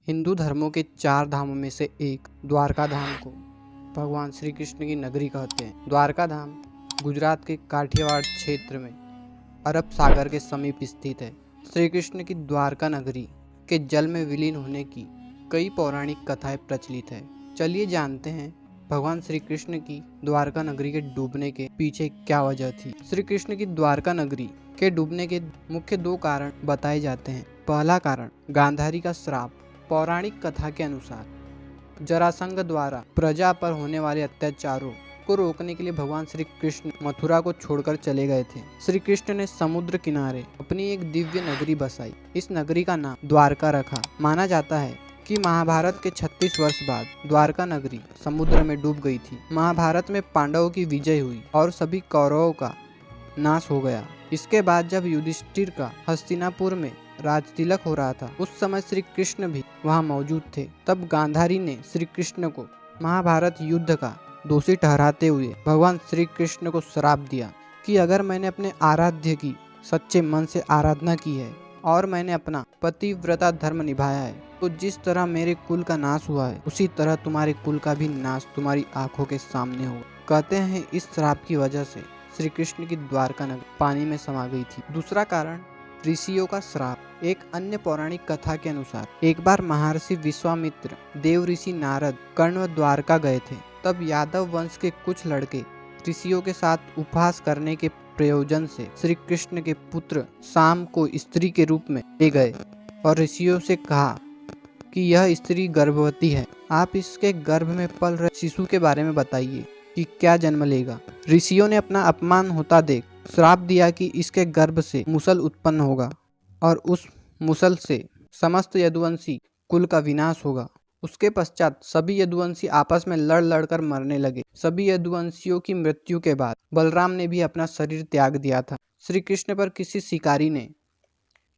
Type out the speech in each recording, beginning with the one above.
हिंदू धर्मों के 4 धामों में से एक द्वारका धाम को भगवान श्री कृष्ण की नगरी कहते हैं। द्वारका धाम गुजरात के काठियावाड़ क्षेत्र में अरब सागर के समीप स्थित है। श्री कृष्ण की द्वारका नगरी के जल में विलीन होने की कई पौराणिक कथाएं प्रचलित है। चलिए जानते हैं भगवान श्री कृष्ण की द्वारका नगरी के डूबने के पीछे क्या वजह थी। श्री कृष्ण की द्वारका नगरी के डूबने के मुख्य 2 कारण बताए जाते हैं। पहला कारण गांधारी का श्राप। पौराणिक कथा के अनुसार जरासंध द्वारा प्रजा पर होने वाले अत्याचारों को रोकने के लिए भगवान श्री कृष्ण मथुरा को छोड़कर चले गए थे। श्री कृष्ण ने समुद्र किनारे अपनी एक दिव्य नगरी बसाई। इस नगरी का नाम द्वारका रखा। माना जाता है कि महाभारत के 36 वर्ष बाद द्वारका नगरी समुद्र में डूब गई थी। महाभारत में पांडवों की विजय हुई और सभी कौरवों का नाश हो गया। इसके बाद जब युधिष्ठिर का हस्तिनापुर में राज तिलक हो रहा था, उस समय श्री कृष्ण भी वहां मौजूद थे। तब गांधारी ने श्री कृष्ण को महाभारत युद्ध का दोषी ठहराते हुए भगवान श्री कृष्ण को श्राप दिया कि अगर मैंने अपने आराध्य की सच्चे मन से आराधना की है और मैंने अपना पतिव्रता धर्म निभाया है, तो जिस तरह मेरे कुल का नाश हुआ है, उसी तरह तुम्हारे कुल का भी नाश तुम्हारी आंखों के सामने होगा। कहते हैं इस श्राप की वजह से श्री कृष्ण की द्वारका नगरी पानी में समा गई थी। दूसरा कारण ऋषियों का श्राप। एक अन्य पौराणिक कथा के अनुसार एक बार महर्षि विश्वामित्र देव ऋषि नारद कर्ण द्वारका गए थे। तब यादव वंश के कुछ लड़के ऋषियों के साथ उपहास करने के प्रयोजन से श्री कृष्ण के पुत्र शाम को स्त्री के रूप में ले गए और ऋषियों से कहा कि यह स्त्री गर्भवती है, आप इसके गर्भ में पल रहे शिशु के बारे में बताइए कि क्या जन्म लेगा। ऋषियों ने अपना अपमान होता देख श्राप दिया कि इसके गर्भ से मुसल उत्पन्न होगा और उस मुसल से समस्त यदुवंशी कुल का विनाश होगा। उसके पश्चात सभी यदुवंशी आपस में लड़ लड़कर मरने लगे। सभी यदुवंशियों की मृत्यु के बाद बलराम ने भी अपना शरीर त्याग दिया था। श्री कृष्ण पर किसी शिकारी ने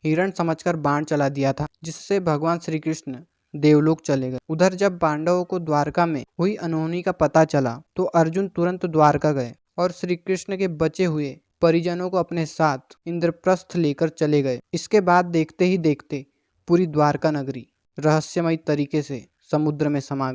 हिरण समझकर बाण चला दिया था, जिससे भगवान श्री कृष्ण देवलोक चले गए। उधर जब पांडवों को द्वारका में हुई अनहोनी का पता चला तो अर्जुन तुरंत द्वारका गए और श्री कृष्ण के बचे हुए परिजनों को अपने साथ इंद्रप्रस्थ लेकर चले गए। इसके बाद देखते ही देखते पूरी द्वारका नगरी रहस्यमय तरीके से समुद्र में समा गई।